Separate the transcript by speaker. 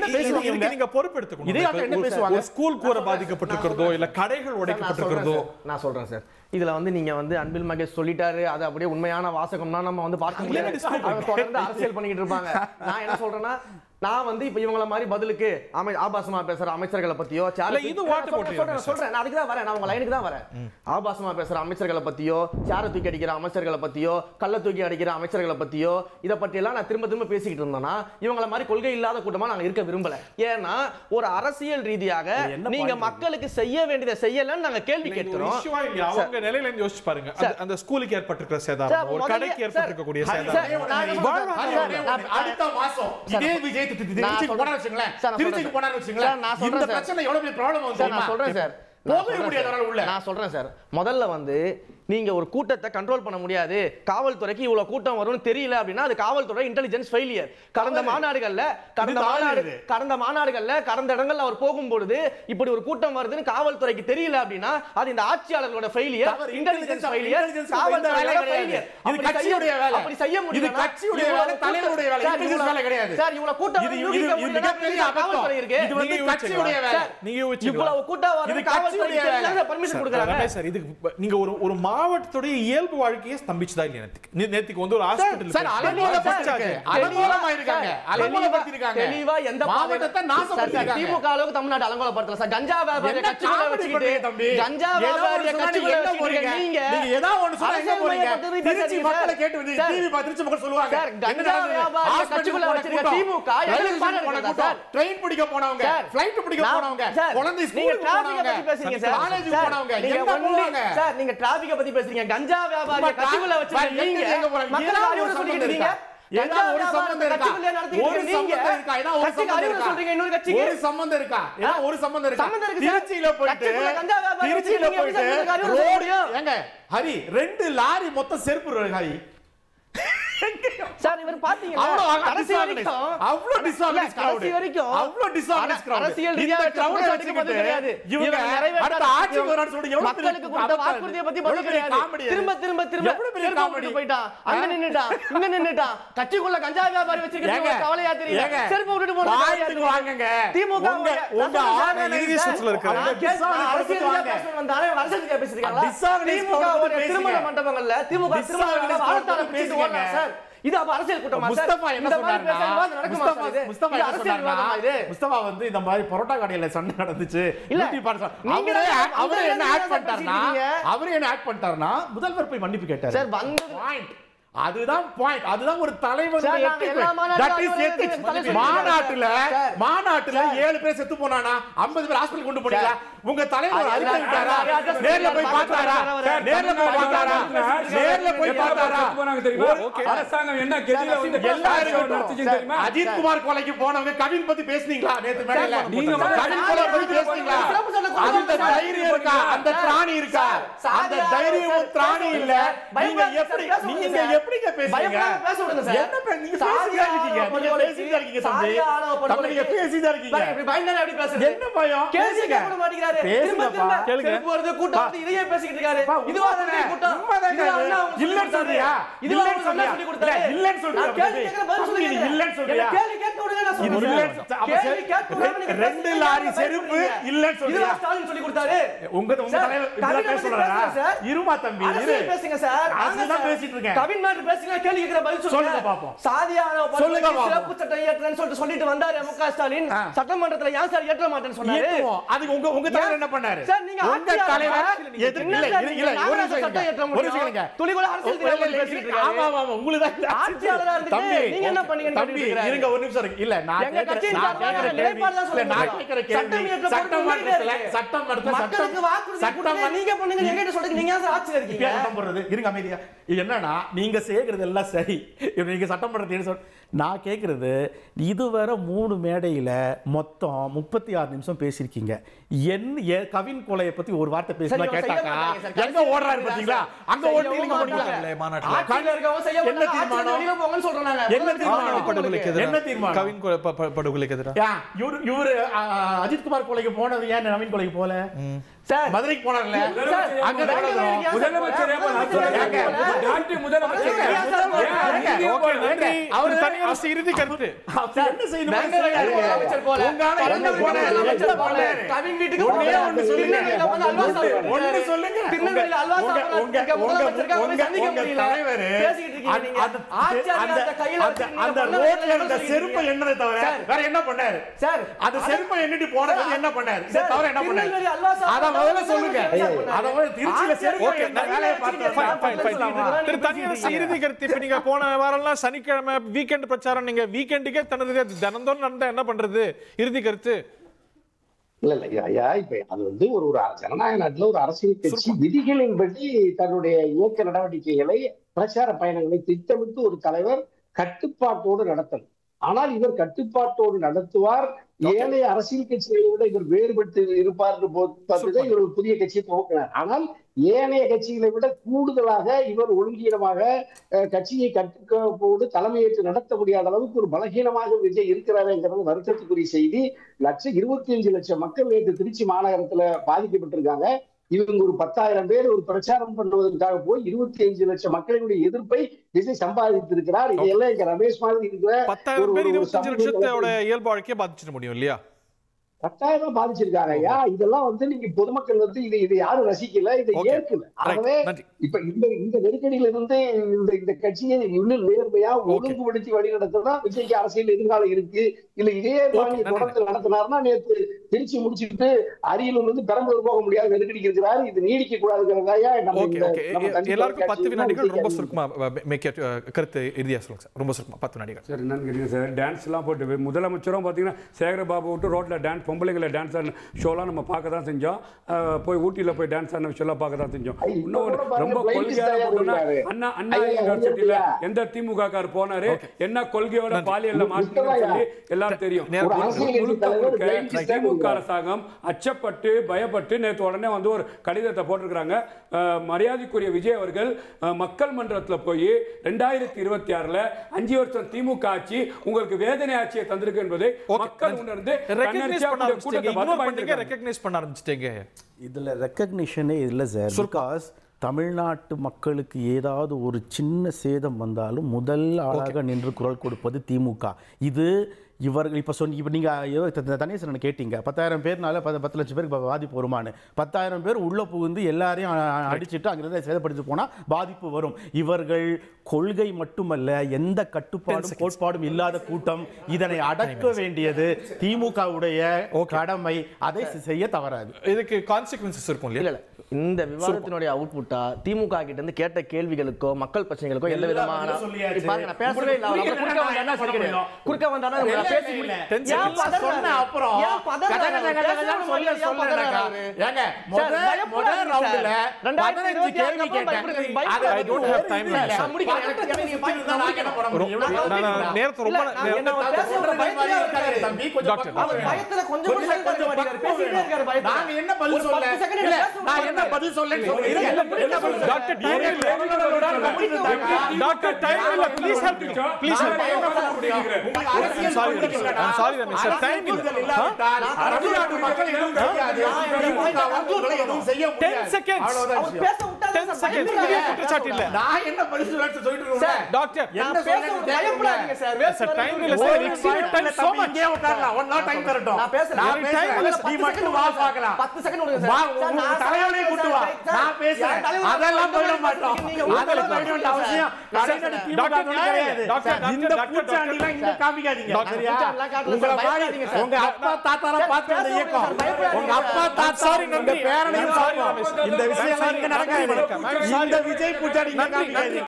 Speaker 1: நீங்க பொறுப்பெடுத்துக்கணும். ஸ்கூல் கூரை பாதிக்கப்பட்டிருக்கிறதோ இல்ல கடைகள் உடைக்கப்பட்டிருக்கிறதோ
Speaker 2: நான் சொல்றேன் சார். இதுல நீங்க அன்பில் மகேஷ் சொல்லிட்டாரு, அது அப்படியே உண்மையான வாசகம்னா நம்ம பார்க்க முடியாது. தொடர்ந்து அரசியல் பண்ணிட்டு இருப்பாங்க. நான் என்ன சொல்றேன்னா, நான் இப்ப இவங்கள மாதிரி பதிலுக்கு ஆபாசமா பேசுற அமைச்சர்களை பத்தியோ சொல்றேன். நான் அதுக்கு தான் வரேன், நான் உங்க லைனுக்கு தான் வரேன். ஆபாசமா பேசுற அமைச்சர்களை பத்தியோ, சேர தூக்கி அடிக்கிற அமைச்சர்களை பத்தியோ, கள்ள தூக்கி அடிக்கிற அமைச்சர்களை பத்தியோ இதை பத்தி எல்லாம் நான் திரும்ப திரும்ப பேசிக்கிட்டு இருந்தேன்னா இவங்கள மாதிரி கொள்கை இல்லாத கூட்டமா நாங்க இருக்க விரும்பல. ஏன்னா ஒரு அரசியல் ரீதியாக நீங்க மக்களுக்கு செய்ய வேண்டியதை செய்யலன்னு நாங்க கேள்வி கேட்கிறோம்.
Speaker 1: அவங்க நிலையில இருந்து யோசிச்சு பாருங்க. அந்த ஸ்கூலுக்கு ஏற்பட்டிருக்கிற சேதாரம், ஒரு கடைக்கு ஏற்பட்டிருக்கக்கூடிய சேதாரம்,
Speaker 3: அடுத்த மாசம் இதே விஜய் திருச்சிக்கு போனா வச்சுங்களேன், திருச்சிக்கு போனா வச்சுங்களேன், இந்த பிரச்சனை எவ்வளவு பெரிய ப்ராப்ளம் வந்து
Speaker 2: நான் சொல்றேன் சார். நான் சொல்றேன் சார். முதல்ல நீங்க ஒரு கூட்டத்தை கண்ட்ரோல் பண்ண முடியாது, காவல்துறைக்கு இவ்வளவு கூட்டம் வரும்னு தெரியல அப்படின்னா அது காவல்துறை இன்டெலிஜென்ஸ் ஃபெயிலியர். கடந்த மாநாடுகள்ல கடந்த இடங்கள்ல அவர் போகும்போது இப்படி ஒரு கூட்டம் வருதுன்னு காவல்துறைக்கு தெரியல அப்படின்னா அது இந்த ஆட்சியாளர்களோட ஃபெயிலியர், இன்டெலிஜென்ஸ் ஃபெயிலியர், காவல்துறையோட ஃபெயிலியர்.
Speaker 3: இது கட்சியுடைய வேலை,
Speaker 2: அப்படி செய்ய முடியல.
Speaker 3: இது கட்சியுடைய வேலை, தலைவருடைய வேலை, இன்டெலிஜென்ஸ் வேலை கிடையாது
Speaker 2: சார். இவ்வளவு கூட்டம்
Speaker 3: இது மிகப்பெரிய காவல்துறை இருக்கு, இது வந்து கட்சியுடைய வேலை.
Speaker 2: நீங்க இவ்வளவு கூட்டம் வருது, காவல்துறைக்கு என்ன பர்மிஷன் கொடுக்கறாங்க
Speaker 1: சார்? இதுக்கு நீங்க ஒரு மாவட்டத்துடைய இயல்பு வாழ்க்கையை ஸ்தம்பிச்சதா இல்லையா? நேத்துக்கு ஒரு ஹாஸ்பிடல்
Speaker 3: சார் அலங்கோலமா இருக்காங்க, அலங்கோலப்படுத்திருக்காங்க.
Speaker 2: தெளிவா எந்த
Speaker 3: மாவட்டத்தை நாசப்படுத்திருக்காங்க.
Speaker 2: திமுக அளவுக்கு தமிழ்நாடு அலங்கோலப்படுத்தல சார். கஞ்சா வியாபாரி கட்சிகளை வச்சிட்டு கஞ்சா வியாபாரி கட்சிகளை வச்சிட்டு நீங்க
Speaker 3: ஏதா ஒன்னு சொல்ல எங்க போறீங்க? திருச்சி மக்களை கேட்டு வந்து டிவி பா திருச்சி மக்கள் சொல்லுவாங்க
Speaker 2: சார், கஞ்சா வியாபாரி கட்சிகளை வச்சிட்டு திமுக எல்லாம் பாருங்க சார்.
Speaker 3: ட்ரெயின் பிடிக்க போனவங்க, ஃளைட் பிடிக்க போனவங்க, குழந்தை ஸ்கூல்
Speaker 2: டிராபிக் பத்தி பேசுறீங்க சார்.
Speaker 3: காலேஜ் போனவங்க எங்க போறாங்க
Speaker 2: சார்? நீங்க டிராபிக் பத்தி பேசுறீங்க. கஞ்சா வியாபாரி கட்சிகளை வச்சிட்டு நீங்க மக்களுக்கு அறிவுரை சொல்லிட்டு இருக்கீங்க.
Speaker 3: ஏதா ஒரு சம்பந்தம் இருக்கா? ஒரு சம்பந்தம் இருக்கா? ஏதா ஒரு சம்பந்தம் இருக்கா?
Speaker 2: சொல்றீங்க இன்னொரு கட்சிக்கு
Speaker 3: ஒரு சம்பந்தம் இருக்கா? ஏதா ஒரு சம்பந்தம் இருக்கா?
Speaker 2: சம்பந்தம் இருக்கு.
Speaker 3: திருச்சியில போயிட்டு ரோடு ஏங்க ஹரி 2 லாரி மொத்த செருப்பு ஹரி
Speaker 2: சார். இவர் பாத்தீங்களா கடைசி வரைக்கும்
Speaker 3: அவ்வளவு டிஸ்ஆர்கனைஸ் கிரவுட், அவ்வளவு டிஸ்ஆர்கனைஸ் கிரவுட்.
Speaker 2: அரசியல் ரீதியா கிரவுட் அடிக்கிறது கிடையாது.
Speaker 3: இவங்க அடுத்த ஆட்சி வரான்னு சொல்றீங்க.
Speaker 2: மக்களுக்கு கொடுத்த வாக்குறுதியை பத்தி பதில் கிடையாது. திரும்ப காமெடி போய்ட்டான். அங்க நின்னுட்டான், இங்க நின்னுட்டான். கட்சிக்குள்ள கஞ்சா வியாபாரி வச்சிருக்கீங்க, கவலையா தெரியல. செருப்பு விட்டுட்டு போறாங்க.
Speaker 3: வாங்குங்க
Speaker 2: திமுக
Speaker 3: உங்க ஆர்கனைசேஷன்ல இருக்காங்க.
Speaker 2: அரசியல் பேசணும் வந்தானே அரசியல் பேசிருக்காங்க. திமுக திருமண மண்டபங்கள்ல திமுக திருமண வாழ்த்தார பேசிட்டு ஓடுறாங்க சார். இது அப்ப அரசியல் கூட்டமா?
Speaker 3: முஸ்தபா என்ன சொன்னாருன்னா, முஸ்தபா வந்து இந்த மாதிரி பரோட்டா கடையில சண்டை நடந்துச்சு, அவரே என்ன ஆக்ட் பண்ணிட்டாருன்னா முதல்வர் போய் மன்னிப்பு கேட்டாரு சார். பாயிண்ட் அதுதான் பாயிண்ட், அதுதான் ஒரு தலைவனுடைய மாநாட்டுல 7 பேர் செத்து போனானா, 50 பேர் ஹாஸ்பிடல் கொண்டு போனீங்களா? உங்க தலைவர் அறிக்கை விட்டாரா? நேர்ல போய் பார்த்தாரா?
Speaker 4: அரசாங்கம் என்ன கெதில வந்து
Speaker 3: எல்லாரும் அஜித் குமார் கொலைக்கு போனவங்க கவின் பத்தி பேசுனீங்களா? நேத்து மேடையில நீங்க கவின் கொலை பத்தி பேசுனீங்களா? அந்த தைரியம் இருக்கா? அந்த திராணி இருக்கா? அந்த தைரியம் திராணி இல்ல. நீங்க எப்படிங்க பேசுறீங்க?
Speaker 2: பேச விடுங்க சார்.
Speaker 3: என்ன நீங்க பேசிட்டே இருக்கீங்க, நீங்க பேசிட்டே இருக்கீங்க தம்பி. நீங்க பேசிட்டே இருக்கீங்க.
Speaker 2: இப்படி பயந்தா எப்படி பேசுறது?
Speaker 3: என்ன பயம்?
Speaker 2: கேள்வி கேட்க மாட்டேங்கிறாரு.
Speaker 3: பேசுங்கப்பா,
Speaker 2: கேளுங்க. போறது கூட்டம் வந்து இதையே பேசிக்கிட்டு இருக்காரு.
Speaker 3: இதுவா தானே கூட்டம்? இல்லன்னு சொல்றியா? இல்லன்னு சொல்றியா? இல்லன்னு சொல்றியா?
Speaker 2: கேள்வி கேட்க பதில் சொல்லுங்க.
Speaker 3: இல்லன்னு சொல்றியா?
Speaker 2: கேள்வி கேட்க விடுங்க நான் சொல்றேன். கேள்வி கேட்க விடாம
Speaker 3: 2 லாரி செருப்பு இல்லன்னு சொல்றியா?
Speaker 2: இதுவா ஸ்டாலின் சொல்லி கொடுத்தாரு.
Speaker 3: உங்க தலைவர் இதெல்லாம் பேச சொல்றாரா? இருமா தம்பி இரு.
Speaker 2: பேசுங்க சார்.
Speaker 3: அதுதான் பேசிட்டு இருக்கேன்.
Speaker 2: கவின் மாதிரி பேசுங்க, கேள்வி கேக்குற பதில் சொல்லுங்க பாப்போம். சாதியான படுகொலைக்கு சிறப்பு சட்டம் ஏற்றேன்னு சொல்லிட்டு வந்தாரு முக ஸ்டாலின். சட்டமன்றத்துல ஏன் சார் ஏற்ற மாட்டேன்னு சொன்னாரு?
Speaker 3: அதுக்கு உங்க தலைவர் என்ன பண்ணாரு?
Speaker 2: சார் நீங்க
Speaker 3: உங்க தலைவர் இல்ல ஒரு நிமிஷம்
Speaker 2: துளிகுல அரசியல் பேசிட்டு இருக்காரு.
Speaker 3: ஆமா உங்களுக்கு தான்
Speaker 2: ஆட்சியாளரா இருந்து நீங்க என்ன பண்ணீங்கன்னு
Speaker 3: தம்பி இருங்க ஒரு நிமிஷம் இல்ல நான் கேக்குற கேள்வி சட்டமன்றத்துல வாக்குறுதி
Speaker 2: நீங்க பண்ணுங்க, என்கிட்ட சொல்றீங்க. நீங்க ஏன் ஆட்சியில இருக்கீங்க?
Speaker 3: சட்டம் போடுறது இருங்க அமைதியா. என்னன்னா நீங்க செய்யறது எல்லாம் சரி. நீங்க சட்டமன்றத்தை நான் கேட்கறது இதுவரை 3 மேடையில மொத்தம் 36 நிமிஷம் பேசியிருக்கீங்க. கவின் கொலையை பத்தி ஒரு வார்த்தை பேசினா கேட்டாக்கா எங்க ஓடுறாரு பாத்தீங்களா? அங்க ஓடுறீங்க
Speaker 2: ஆட்சியில இருக்கவங்க செய்ய என்ன தீர்மானம் வெளிய போங்கன்னு சொல்றாங்க.
Speaker 3: என்ன தீர்மானம்? என்ன தீர்மானம்?
Speaker 1: கவின் படுகொலைக்கு எதிராக
Speaker 3: இவரு அஜித் குமார் கொலைக்கு போனது ஏன் நவீன் கொலைக்கு போல?
Speaker 2: சார்
Speaker 3: மதுரைக்கு போனார்ல அங்க
Speaker 4: முதலமைச்சர்
Speaker 1: அவர் தனியரசு இறுதி கருத்து
Speaker 3: என்ன செய்யணும்
Speaker 2: அமைச்சர் போல கவின் வீட்டுக்கு
Speaker 3: ஒண்ணு சொல்லுங்க
Speaker 2: திருநெல்வேலியில அல்வா சாப்பிடுறதுக்கு முதலமைச்சருக்கு அவரை சந்திக்க முடியல பேசிட்டு இருக்கீங்க ஆச்சாரியாத கையில
Speaker 3: அந்த ரோட்ல இருந்த செருப்பை என்னதை தவிர வேற என்ன பண்ணாரு
Speaker 2: சார்
Speaker 3: அது செருப்பை எண்ணிட்டு போனது என்ன பண்ணாரு இதை தவிர என்ன பண்ணாரு
Speaker 2: திருநெல்வேலி அல்வா
Speaker 3: அத முதல்ல சொல்லுங்க அத முதல்ல திருச்சியில செருப்பை என்ன வேலையை
Speaker 1: திரு தனியரசு இறுதி கருத்து. இப்ப நீங்க போன வாரம்லாம் சனிக்கிழமை வீக்கெண்ட் பிரச்சாரம், நீங்க வீக்கெண்டுக்கே தனது தினந்தோறும் நடந்தா என்ன பண்றது? இறுதி கருத்து
Speaker 5: இல்ல ஐயா, இப்ப அது வந்து ஒரு ஜனநாயக நாட்டுல ஒரு அரசியல் கட்சி விதிகளின்படி தன்னுடைய இயக்க நடவடிக்கைகளை பிரச்சார பயணங்களை திட்டமிட்டு ஒரு தலைவர் கட்டுப்பாட்டோடு நடத்தணும். ஆனால் இவர் கட்டுப்பாட்டோடு நடத்துவார். ஏனைய அரசியல் கட்சிகளை விட இவர் வேறுபட்டு இருப்பார் பார்த்துதான் இவர் புதிய கட்சியை துவக்கினார். ஆனால் ஏனைய கட்சிகளை விட கூடுதலாக இவர் ஒழுங்கீனமாக கட்சியை கட்டுக்கோடு தலைமையேற்று நடத்த முடியாத அளவுக்கு ஒரு பலகீனமாக விஜய் இருக்கிறாருங்கிறது வருத்தத்துக்குரிய செய்தி. 25 லட்சம் மக்கள் நேற்று திருச்சி மாநகரத்துல பாதிக்கப்பட்டிருக்காங்க. இவங்க ஒரு 10,000 பேர் ஒரு பிரச்சாரம் பண்ணுவதற்காக போய் 25 லட்சம் மக்களினுடைய எதிர்ப்பை விஜய் சம்பாதித்திருக்கிறார். இதெல்லாம் இங்க ரமேஷ் மாதிரி இருக்கிற
Speaker 1: 10,000 பேர் 25 லட்சத்தோட இயல்பு வாழ்க்கையை பாதிச்சிட முடியும் இல்லையா?
Speaker 5: 10,000 பாதிச்சிருக்காங்க ஐயா. இதெல்லாம் வந்து நீங்க பொதுமக்கள் வந்து இதை யாரும் ரசிக்கல, இதை ஏற்கல. ஆகவே இப்ப இந்த நெருக்கடியில இருந்து இந்த கட்சியை இன்னும் நேர்மையா ஒழுங்குபடுத்தி வழிநடத்தினா விஜய்க்கு அரசியல் எதிர்காலம் இருக்கு. இல்ல இதே மாதிரி தொடர்ந்து நடத்தினார்னா நேற்று திருச்சி முடிச்சுட்டு அரியலூர்ல இருந்து பெரம்பலூர் போக முடியாத நெருக்கடிக்கு இருக்கிறாரு. இது நீடிக்க கூடாதுங்கிறதாயா
Speaker 1: எல்லாருக்கும் 10 வினாடிகள் ரொம்ப சுருக்கமா கருத்து இறுதியா சொல்லுங்க சார். ரொம்ப சுருக்கமா 10 வினாடிகள்
Speaker 4: சார். என்னன்னு கேட்டீங்க சார், டான்ஸ் எல்லாம் போட்டு முதலமைச்சரும் பாத்தீங்கன்னா சேகரபாபு விட்டு ரோட்ல டான்ஸ் பொம்பளைங்களை டான்ஸ் ஆடின ஷோலாம் நம்ம பார்க்க தான் செஞ்சோம். போய் ஊட்டியில போய் டான்ஸ் ஆடின ஷோலாம் பார்க்க தான் செஞ்சோம். இன்னொரு ரொம்ப கொள்கையான அண்ணா யூனிவர்சிட்டியில எந்த திமுக கார் போனாரு, என்ன கொள்கையோட பாலியல்ல மாற்றினான்னு சொல்லி எல்லாரும் தெரியும். திமுக அரசாங்கம் அச்சப்பட்டு பயப்பட்டு நேற்று உடனே வந்து ஒரு கடிதத்தை போட்டிருக்கிறாங்க. மரியாதைக்குரிய விஜய் அவர்கள் மக்கள் மன்றத்தில் போய் 2026ல 5 வருஷம் திமுக ஆட்சி உங்களுக்கு வேதனை ஆட்சியை தந்திருக்கு என்பதை மக்கள் உணர்ந்து
Speaker 3: இதுல ரெகக்னிஷனே இல்ல சார். பிகாஸ் தமிழ்நாட்டு மக்களுக்கு ஏதாவது ஒரு சின்ன சேதம் வந்தாலும் முதல் ஆளாக நின்று குரல் கொடுப்பது திமுக. இது இவர்கள் இப்போ இப்போ நீங்கள் தனியரசன் கேட்டீங்க 10,000 பேர்னால 10 லட்சம் பேருக்கு பாதிப்பு வருமானு. 10,000 பேர் உள்ள புகுந்து எல்லாரையும் அடிச்சுட்டு அங்கிருந்து சேதப்படுத்தி போனால் பாதிப்பு வரும். இவர்கள் கொள்கை மட்டுமல்ல, எந்த கட்டுப்பாடும் கோட்பாடும் இல்லாத கூட்டம். இதனை அடக்க வேண்டியது திமுகவுடைய கடமை. அதை செய்ய தவறாது.
Speaker 1: இதுக்கு கான்சிக்வன்சஸ் இருக்கும் இல்ல?
Speaker 2: இந்த விவாதத்தினுடைய அவுட்புட்டா திமுக கிட்ட இருந்து கேட்ட கேள்விகளுக்கோ மக்கள் பிரச்சனைகளுக்கோ எந்த விதமான பேசவே இல்லை. குறுக்க வந்தாலும்
Speaker 1: sorry Ramesh sir, time illa தமிழ்நாட்டு மக்கள் எதுவும் தெரியாது. எதுவும் செய்ய முடியாது. 10 seconds அவர் பேச விட்டாங்க. 10 seconds இது குற்றச்சாட்டு இல்ல. நான் என்ன பதில் சொல்றேன்னு சொல்லிட்டு இருக்கேன் டாக்டர். என்ன பேச பயப்படாதீங்க சார். வேஸ்ட் டைம் இல்ல sir. Exit time so much. இங்கே உட்காரலாம். ஒன் நாட் டைம் தரட்டும். நான் பேசுறேன். டைம் இல்ல. நீ மட்டும் வா பார்க்கலாம். 10 செகண்ட் விடுங்க சார். உங்க தலைவனை கூட்டி வா. நான் பேசுறேன். அதெல்லாம் போட மாட்டோம். அதெல்லாம் போட வேண்டிய அவசியம் கடைசி திமுக கிடையாது. இந்த பூச்சாண்டிலாம் இங்க காமிக்காதீங்க. சரியா? உங்க மாதிரி உங்க அப்பா தாத்தாரா பார்த்த அந்த இயக்கம், உங்க அப்பா தாத்தா இந்த பேரனையும் இந்த விஷயம் எல்லாம் இங்க நடக்காது. இந்த விஜய் பூச்சாண்டி இங்க காமிக்காதீங்க.